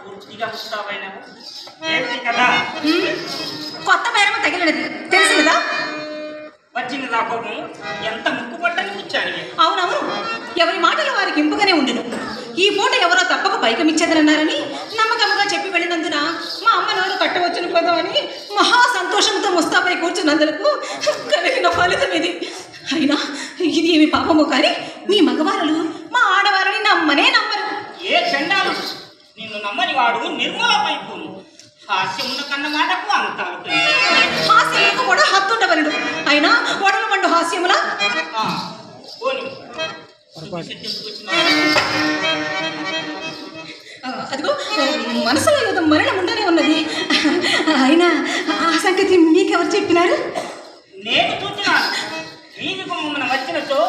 పూర్తిగా ముస్తాబైనావు. ఏంటి కదా కొత్త బేరమ తగిలినది తెలుసు కదా. వచ్చింది నా కోపం. ఎంత ముక్కుపడ్డని కూర్చాను. అవునవును, ఎవరి మాటలు వారికి ఇంపుగానే ఉండను. ఈ పూట ఎవరో తప్పక పైకమిచ్చేదనన్నారని నమ్మకముగా చెప్పి వెళ్ళినందున మా అమ్మ నోరు కట్టవచ్చును కదా అని మహా సంతోషంతో ముస్తాపై కూర్చున్నందులకు కలిగిన ఫలితం ఇది. అయినా ఇది ఏమి పాపమో కానీ మీ మగవారులు మా ఆడవారిని నమ్మనే నమ్మరు. ఏ చండాలు నిన్ను నమ్మని వాడు నిర్మూలమైపోను. హాస్యమున్న కన్న మాటకు అంత హాస్యములకు కూడా హత్తుండవలడు. అయినా వడలు పండు హాస్యములా అదిగో మనసులో ఏదో మరణం ఉండనే ఉన్నది. అయినా ఆ సంగతి మీకెవరు చెప్పినారు? నేను చూసినాను. వీధి గుమ్మన వచ్చినతో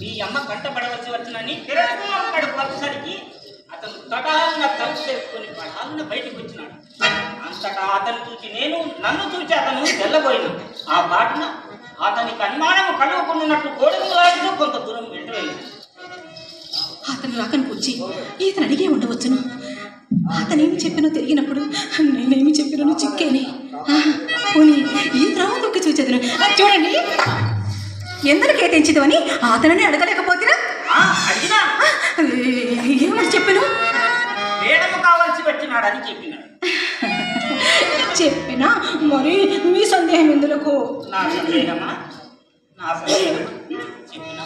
మీ అమ్మ కంటపడవలసి వచ్చినని తిరగడం వచ్చేసరికి అతను తటాలన తలుపు చేసుకొని పడాలన బయటకు వచ్చినాడు. అంతటా అతను చూసి నేను, నన్ను చూసి అతను తెల్లబోయినా. ఆ బాటన అతనికి అనుమానం కలుగుకున్నట్టు కోడెలాంటితో కొంత దూరం వెంట వెళ్ళాను. అతను రాకనికి వచ్చి ఇతను అడిగే ఉండవచ్చును. అతనేమి చెప్పినో తెలియనప్పుడు నేనేమి చెప్పినో చిక్కేనే. పోనీ ఈ త్రావు తొక్కి చూచేదను. చూడండి, ఎందరికే తెంచిదవని అతనని అడగలేకపోతున్నా. అడిగినా ఏమని చెప్పాను? వేడము కావాల్సి వచ్చినాడని చెప్పినాడు. చెప్పినా మరి మీ సందేహం ఎందులకు? నా సందేహమా? నా సందేహం చెప్పినా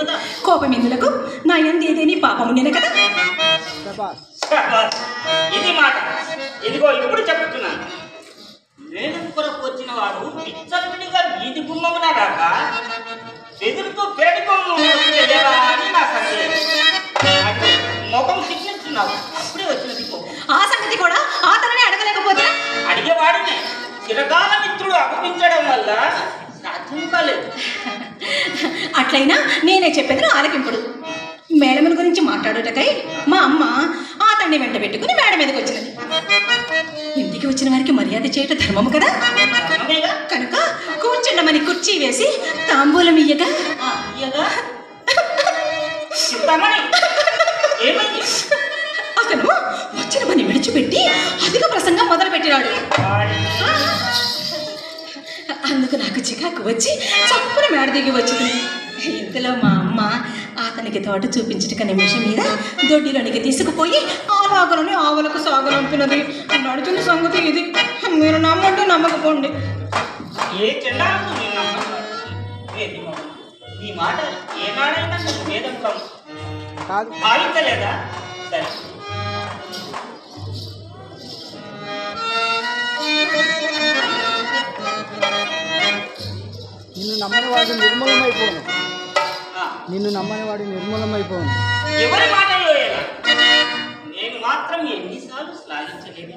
కదా. కోపం ఎందులకు? నా ఎందేదేని పాపము నేను కదా. ఇది మాట. ఇదిగో ఇప్పుడు చెప్తున్నాను. వేదం కొరకు వచ్చిన వాడు పిచ్చల్విడిగా వీధి గుమ్మమున రాక ఎదురుతో పేడి బొమ్మలేవా అని నా సందేహం. ముఖం శిక్షిస్తున్నావు. అప్పుడే వచ్చినది కోపం. ఆ సంగతి కూడా అతననే అడగలేకపోతే అడిగేవాడిని చిరకాల మిత్రుడు అభిపించడం వల్ల సాధ్యం కాలేదు. అట్లయినా నేనే చెప్పేది ఆలకింపుడు. మేడముల గురించి మాట్లాడుటకై మా అమ్మ అతన్ని వెంట పెట్టుకుని మేడ మీదకి వచ్చినది. ఇంటికి వచ్చిన వారికి మర్యాద చేయటం ధర్మము కదా. కనుక కూర్చుండమని కుర్చీ వేసి తాంబూలం ఇయ్యగా అతను వచ్చిన పని విడిచిపెట్టి అధిక ప్రసంగం మొదలు పెట్టినాడు. అందుకు నాకు చికాకు వచ్చి చప్పున మేడ దిగి వచ్చింది. ఇంతలో మా అమ్మ అతనికి తోట చూపించట నిమిషం మీద దొడ్డిలోనికి తీసుకుపోయి ఆలాగలని ఆవులకు సాగనంపినది. నడుచున్న సంగతి ఇది. మీరు నమ్మంటూ నమ్మకపోండి. ఏ చెల్లాలకు ఈ మాట ఏనాడైనా వేదం కాదు భావించలేదా? సరే, నిన్ను నమ్మని వాడు నిర్మూలమైపోను. నిన్ను నమ్మని వాడు నిర్మూలమైపోను. ఎవరి మాటలో నేను మాత్రం ఎన్నిసార్లు శ్లాఘించలేదు.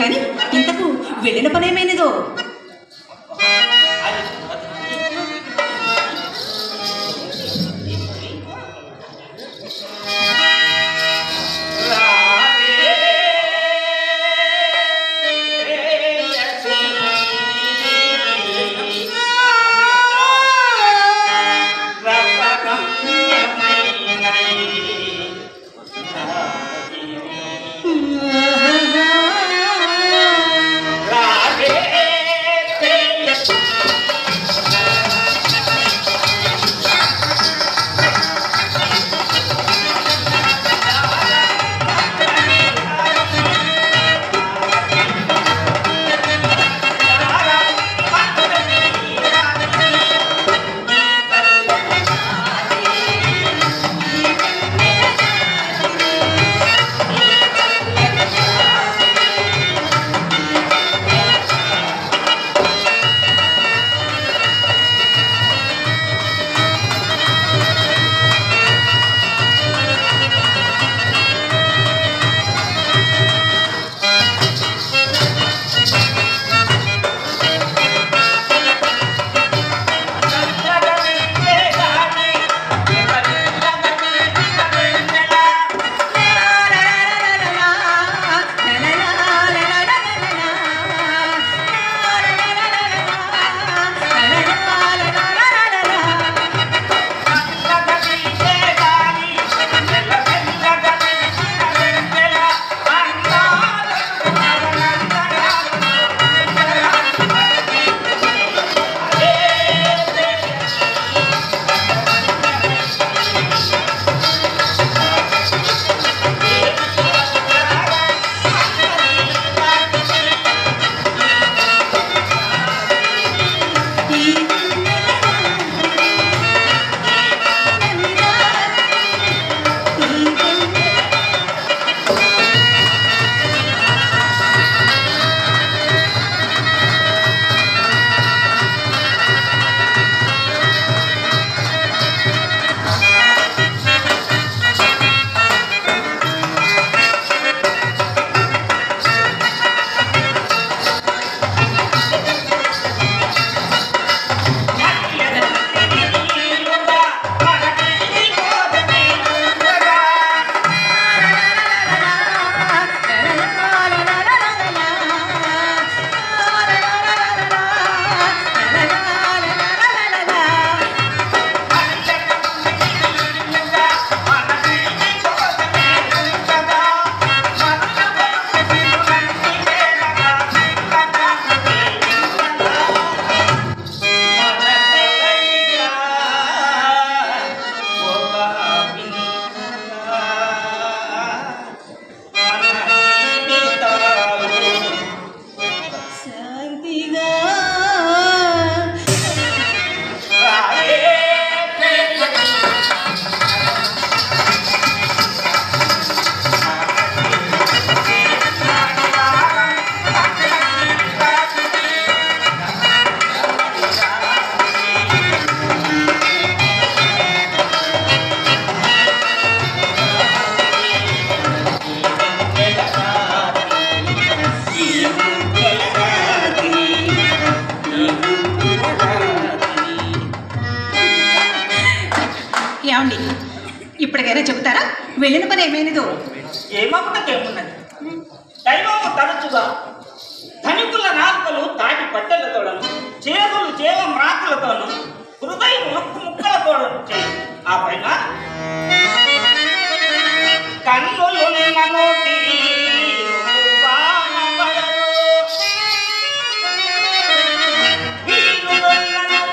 కానీ ఇంతకు వెళ్ళిన పనేమైనదో? అది ఏమండి ఇప్పటికైనా చెబుతారా వెళ్ళిన పని ఏమైనదో? ఏమన్నదేమున్నది, దైవము తరచుగా ధనికుల నాలుకలు తాటి పట్టెలతోడను, చేతులు చేవ మ్రాకులతోను, హృదయం ముక్కు ముక్కలతోడను చేయి. ఆ పైన కన్నులు నమోటి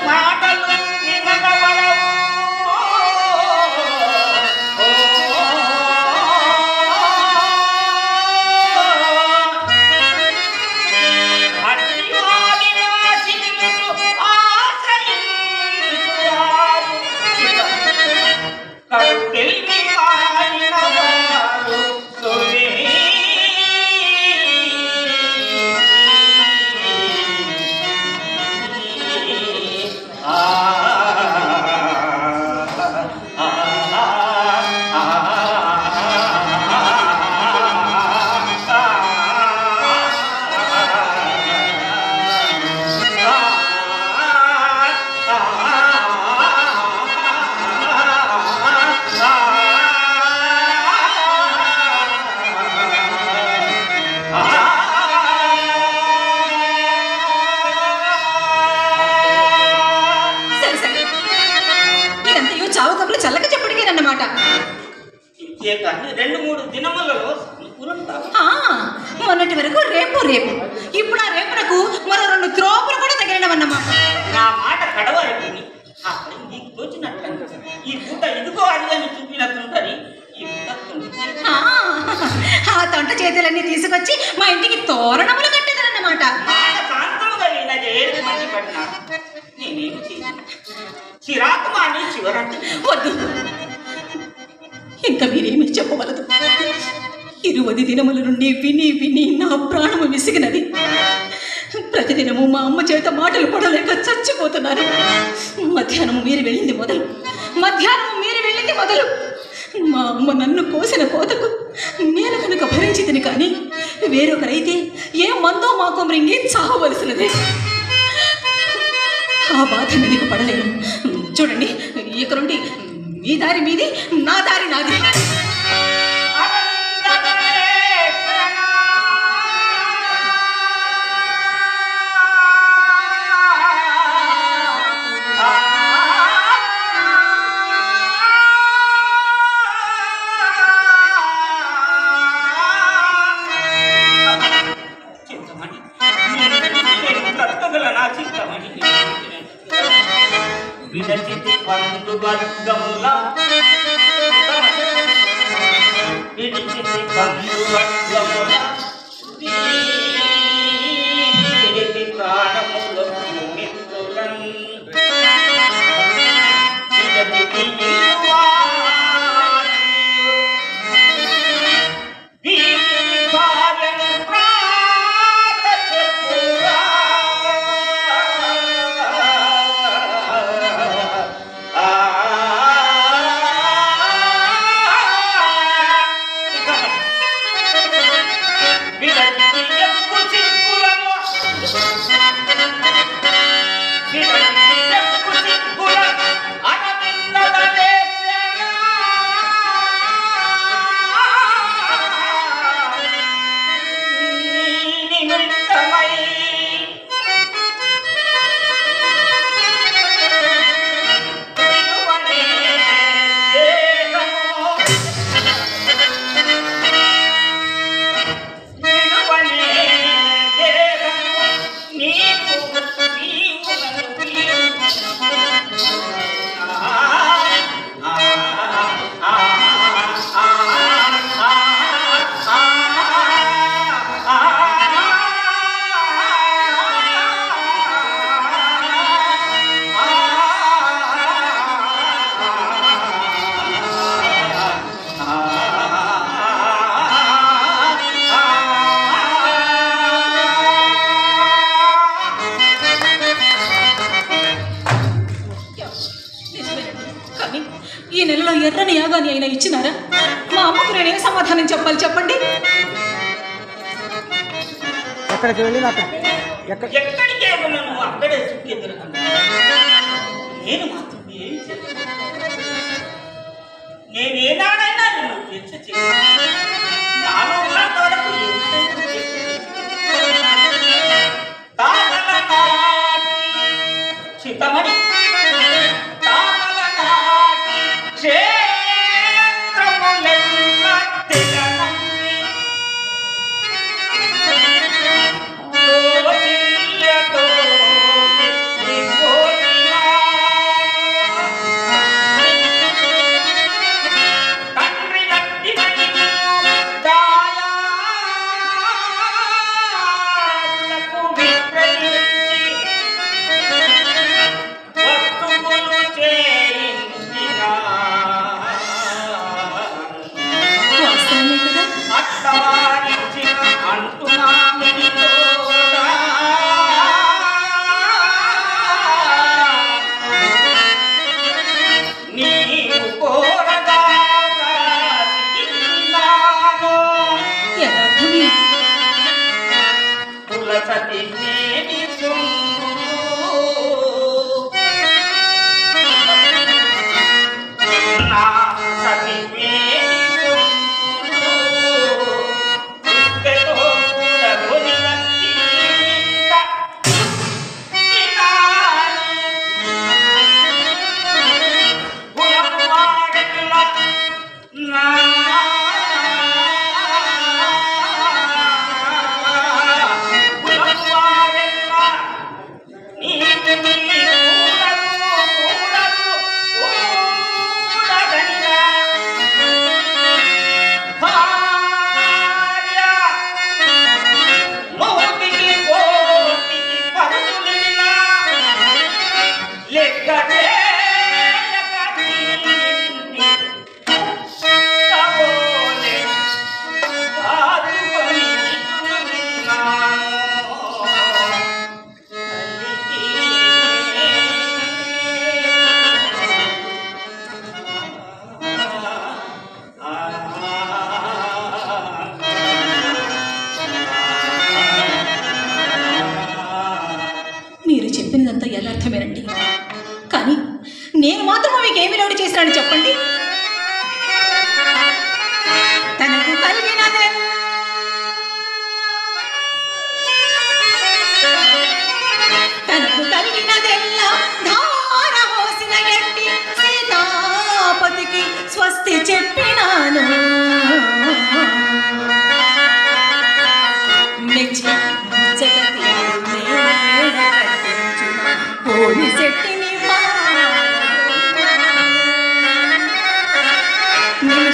మాటలు వినగలవు. కట్టెల్ని పాడిన వారు రెండు మూడు దినములలో అనుకూలం కాదు. మొన్నటి వరకు రేపు ఇప్పుడు ఆ రేపునకు మరో 2 త్రోపులు కూడా తగిలినవన్నమాట. నా మాట కడవరకు నీకు తోచినట్లు ఈ పూట ఇదిగో అది అని చూపినట్టుంటని ఈ పూట ఆ తొంట చేతులన్నీ తీసుకొచ్చి మా ఇంటికి తోరణములు కట్టేదన్నమాట. మాట శాంతముగా వినది ఏది మంది పడినా నేనేమి చేయను. చిరాకు మాని చివరంటే వద్దు, ఇంకా మీరేమి చెప్పవలదు. 20 దినముల నుండి విని నా ప్రాణము విసిగినది. ప్రతిదినము మా అమ్మ చేత మాటలు పడలేక చచ్చిపోతున్నారు. మధ్యాహ్నము మీరు వెళ్ళింది మొదలు మా అమ్మ నన్ను కోసిన కోతకు నేను కనుక భరించింది, కానీ వేరొకరైతే ఏ మందో మాకు మృంగి చావవలసినదే. ఆ బాధ మీకు పడలేను. చూడండి, ఇక నుండి మీ దారి మీది, నా దారి నాది. విడచితి బంధువర్గములా విడిచి ప్రాణములు మిత్రులన్ విడచితి ఈ నెలలో ఎర్రని యాగాన్ని అయినా ఇచ్చినారా? మా అమ్మకు నేనేం సమాధానం చెప్పాలి చెప్పండి. ఎక్కడికి వెళ్ళినా ఎక్కడికి నువ్వు అక్కడే సుఖిద్దరు. నేను మాత్రం ఏం చెప్పను. నేనేనాడైనా నిన్ను తెచ్చ నాలో ఉన్నంత వరకు చిత్తమణి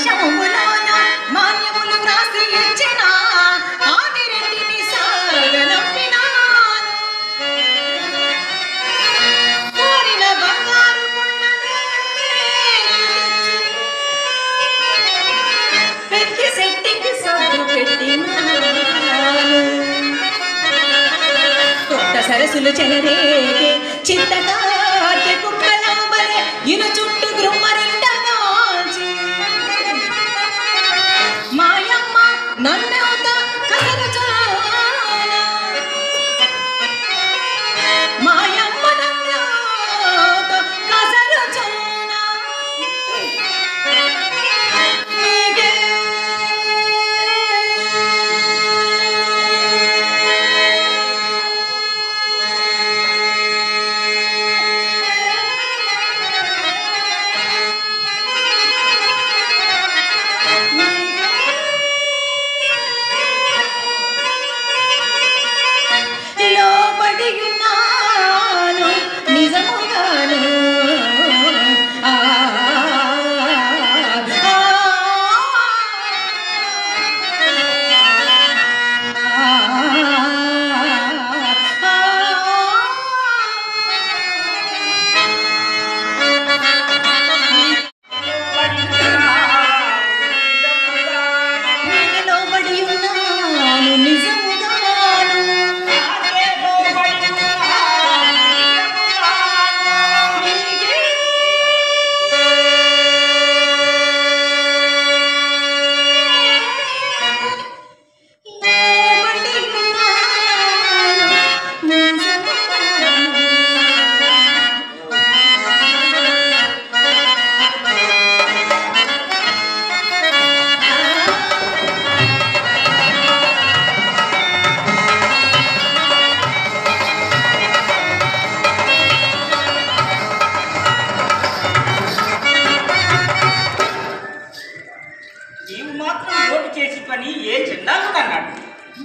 దేశములోన మాన్యములు వ్రాసి ఇచ్చిన ఆది రెంటిని సాగనంపినాను. కోరిన బంగారు కొండనే పెద్ద శెట్టికి సొద్దు పెట్టినాను. కొత్త సరస్సులు చెలరేగే చింతకార్తె కుక్కలో బలే ఇను చుట్టూ గ్రుమ్మరిండగాల్చి మాయమ్మ నన్నవుత కసరచాన మాయమ్మ నన్నవుత కసరచాన మీగే లోబడియున్నాను నిజముగాను. ఆ లోబడియున్నాను నిజముగాను. నీవు మాత్రం నోటు చేసి పని ఏ చెందాలు అన్నాడు.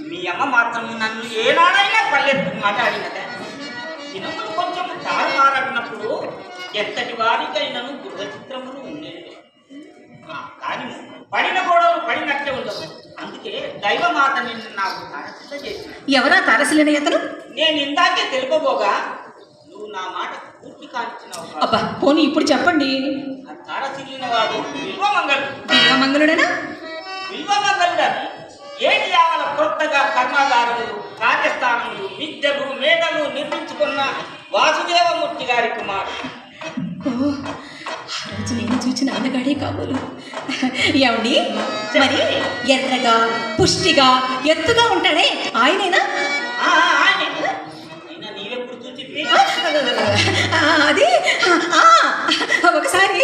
మీ అమ్మ మాత్రం నన్ను ఏనాడైనా పల్లెత్తు మాట్లాడినదా? దినములు కొంచెం తారుమారడినప్పుడు ఎంతటి వారికైనాను గృహ చిత్రములు ఉండేవి. కానీ పడిన గోడలు పడినట్లే ఉండవు. అందుకే దైవమాత నిన్ను నాకు తరసిత చేసిన. ఎవరా తరసలేని అతను? నేను ఇందాకే తెలుపబోగా నువ్వు నా మాట పూర్తి కానిచ్చినావు. అబ్బా పోనీ ఇప్పుడు చెప్పండి. ఆ తారసిల్లిన వాడు విల్వమంగళుడు. బిల్వమంగళుడేనా? విల్వమంగళుడని ఏటి యావల కొత్తగా కర్మాగారములు, కార్యస్థానములు, విద్యలు, మేడలు నిర్మించుకున్న వాసుదేవమూర్తి గారి కుమారుడు. ఓ, ఆ రోజు నేను చూసిన అందగాడే కాబోలు. ఏమండి మరి ఎర్రగా పుష్టిగా ఎత్తుగా ఉంటాడే ఆయనేనా? ఆయనే. అయినా నీవెప్పుడు చూసి అది ఒకసారి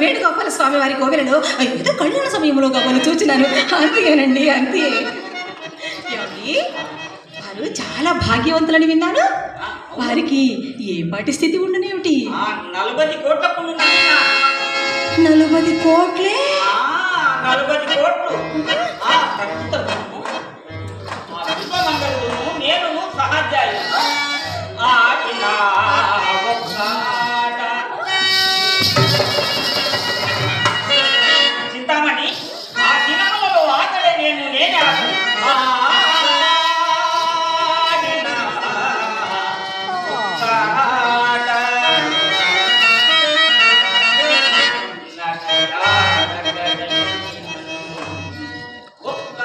వేణుగోపాల స్వామి వారి కోవెలలో ఏదో కళ్యాణ సమయంలో గోపాలు చూచినాను. అంతేనండి అంతే. ఏమండి వారు చాలా భాగ్యవంతులని విన్నాను. వారికి ఏ పాటి స్థితి ఉండనేమిటి? 40 కోట్ల పుణ్యం. 40 కోట్లే? 40 కోట్లు. విల్వమంగళుడును నేను సహాధ్యాయుడు. చింతామణి ఆ దినములలో ఆకలే నేనే ఒక్క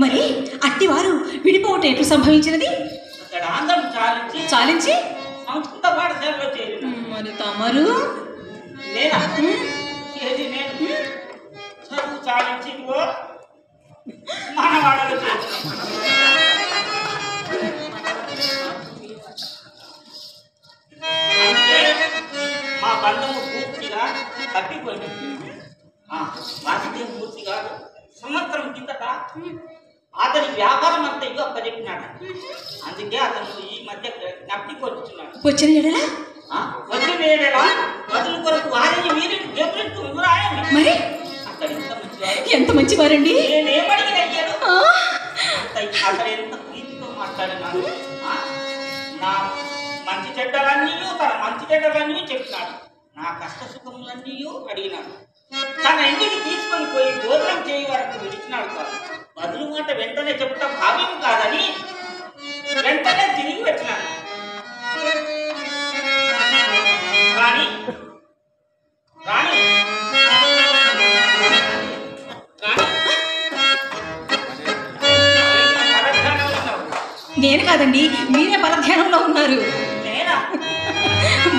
మరి అట్టివారు విడిపోవటం ఎట్లు సంభవించినది? అక్కడ ఆంధ్రం చాలించి చాలించి సంస్కృత పాఠశాలలో చేరిన. మరి తమరు నేనా ఏది నేను చదువు చాలించి ఇదిగో మనవాడలో చేసిన. అంటే మా బంధము పూర్తిగా తప్పిపోయింది. వాసుదేవ్ మూర్తి గారు సంవత్సరం కిందట అతని వ్యాపారం అంతా ఇగో అప్పచెప్పినాడు. అందుకే అతను ఈ మధ్య నప్పికొచ్చున్నాడు. వచ్చిన ఎడలా వచ్చిన ఎడలా వదులు కొరకు వారిని వీరిని దేవుడు రాయాలి. మరి అతడు ఎంత మంచివారండి. నేనేమడిగిన అయ్యాడు అతడు ఎంత ప్రీతితో మాట్లాడినాడు. నా మంచి చెడ్డలన్నీ తన మంచి చెడ్డలన్నీ చెప్పినాడు. నా కష్ట సుఖములన్నీ అడిగినాడు. తన ఇంటికి తీసుకొని పోయి భోజనం చేయ వరకు విడిచినాడు కాదు. బదులు మాట వెంటనే చెప్తా భావ్యం కాదని వెంటనే తిరిగి పెట్టినాడు. రాణి రాణి నేను కాదండి, మీరే పరధ్యానంలో ఉన్నారు.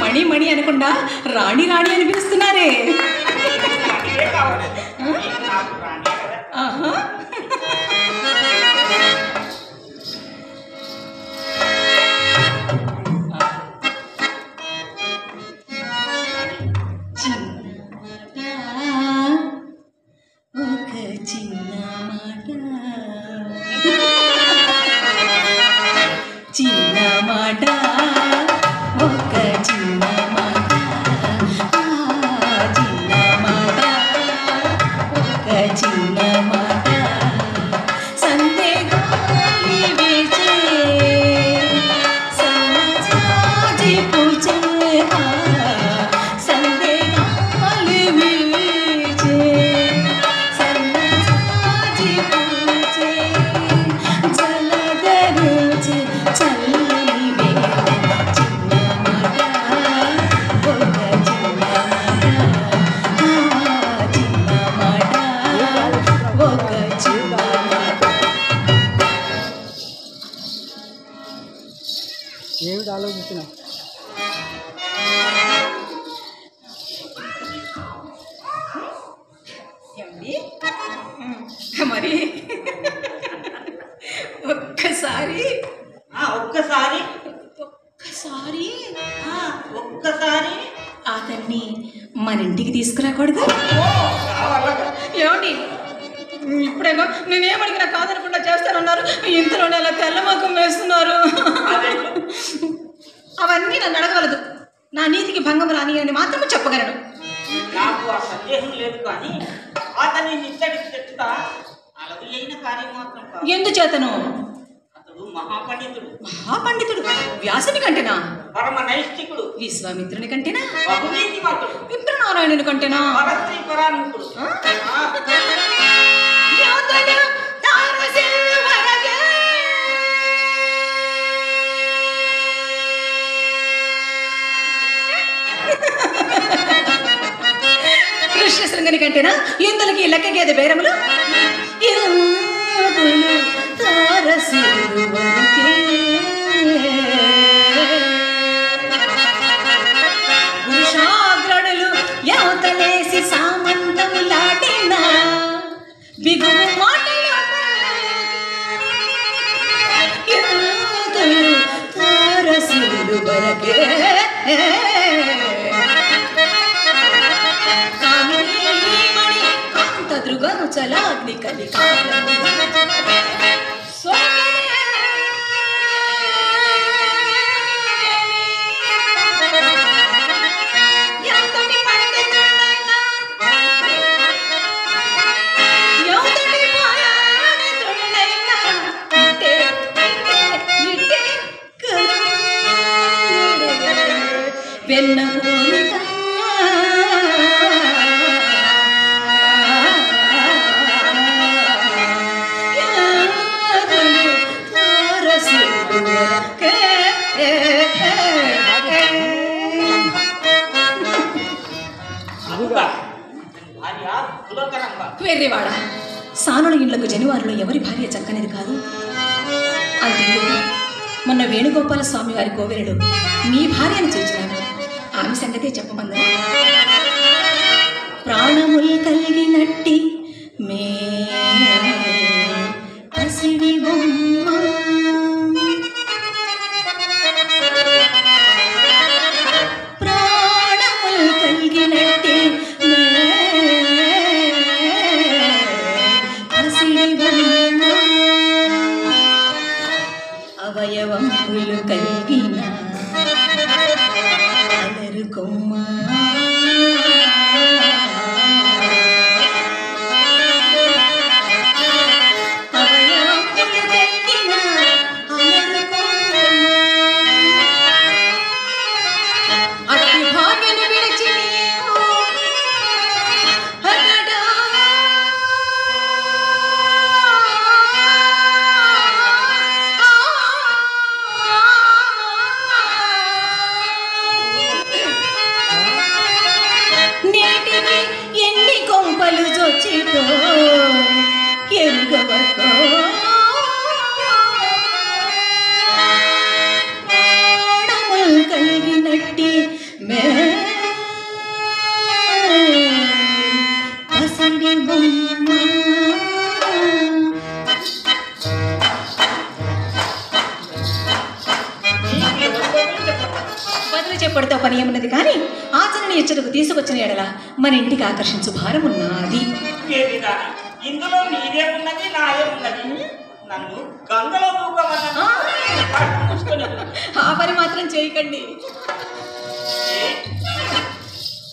మణి మణి అనకుండా రాణి రాణి అని పిలుస్తున్నారే. ఆహా ఏమిటి ఆలోచించిన? మరి ఒక్కసారి ఒక్కసారి ఒక్కసారి ఒక్కసారి అతన్ని మన ఇంటికి తీసుకురాకూడదు? ఏమండి ఇప్పుడేగో నేనేమడిగినా కాదనకుండా చేస్తానన్నారు, ఇంతలోనే అలా తెల్లమొఖం వేస్తున్నారు. అవన్నీ నన్ను అడగవలదు. నా నీతికి భంగం రాని అని మాత్రమే చెప్పగలను. నాకు ఆ సందేహం లేదు, కానీ అతన్ని నిచ్చడికి తెచ్చుతా అలవి అయిన కార్యం మాత్రం కాదు. ఎందుచేతను? అతడు మహాపండితుడు. మహాపండితుడు వ్యాసుని కంటేనా? పరమ నైష్ఠికుడు. విశ్వామిత్రుని కంటేనా? బహునీతిమంతుడు. విప్రనారాయణుని కంటేనా? పరస్త్రీ పరాముఖుడు. కృష్ణశృంగని కంటేనా? ఇందులకి లెక్క గేదె బేరములు పురుషాగ్రణులు ఎవతలేసి సామంతములాడిన బిగువు మాటలు తారసులు వరకే దృగను చలాగ్ని కలికాలము ఎంతటి పండితుడైనా వెన్న వెర్రివాడ సానుల ఇండ్లకు జనివారిలో ఎవరి భార్య చక్కనిది కాదు. అంతేందుకు మొన్న వేణుగోపాల స్వామి వారి కోవెలలో మీ భార్యను చూచినాను. ఆమె సంగతే చెప్పమందా. ప్రాణములు కలిగినట్టి మే పసిడి బొమ్మ ప్రాణములు కలిగినట్టి మే పసిడి బొమ్మ అవయవములు కలిగిన అలరు కొమ్మ కలిగినట్టి మే పసిడి బొమ్మ బదులు చెప్పడితో పని ఏమున్నది కానీ ఆచరణ ఎచ్చటకు తీసుకొచ్చిన ఎడల మన ఇంటికి ఆకర్షించు భారం ఉన్నది. ఇందులో నీదే ఉన్నది, నాదే ఉన్నది. నన్ను గంగలో ఆ పని మాత్రం చేయకండి.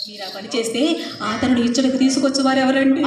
మీరు ఆ పని చేస్తే ఆతనుడు ఇచ్చటకు తీసుకొచ్చు వారు ఎవరండి?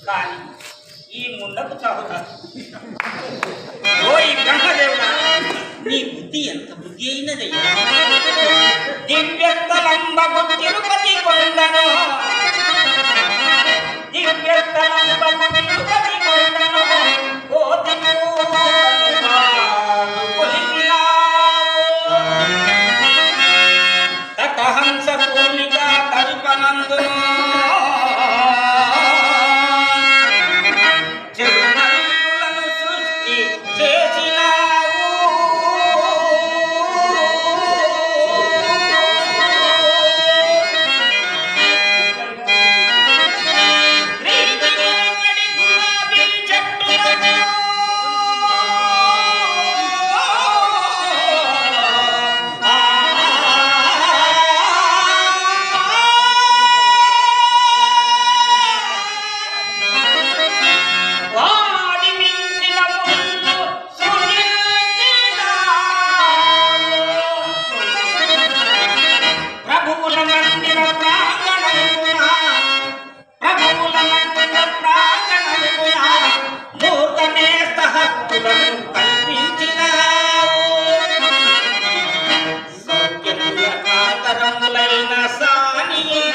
కానీ ఈ ముండకు చావుతారు. ఓ ఈ బ్రహ్మదేవుడా, నీ బుద్ధి ఎంత బుద్ధి అయినదయ్యా. దివ్యస్థలంబగు తిరుపతి కొండను, దివ్యస్థలంబగు తిరుపతి కొండను కోతి తటహంస పూర్ణిగా కల్పనందును చెరునల్లులను సృష్టి చేసినావు. శ్రీనగరడి గులాబీ చెట్టులను వాడి మించిన ముందు సృజించినావు. ప్రభువుల మందిర ప్రాంగణమున, ప్రభువుల మందిర ప్రాంగణమున మూర్తనేస్త హక్కులను కల్పించినావు. సౌఖ్యముల కాతరములైన సానిలా,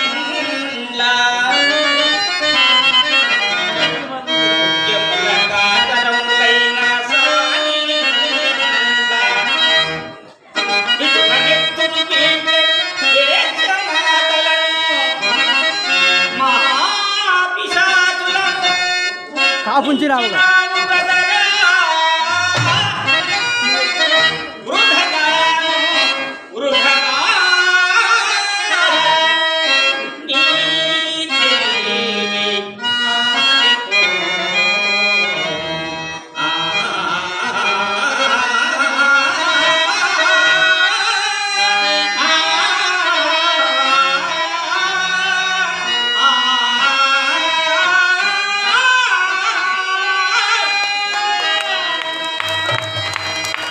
సౌఖ్యముల కాతరములైన సానిలా, ఇటుల నెత్తురు పీల్చే దేశమాతలను, మహాపిశాచులను కాపుంచి రావుగా.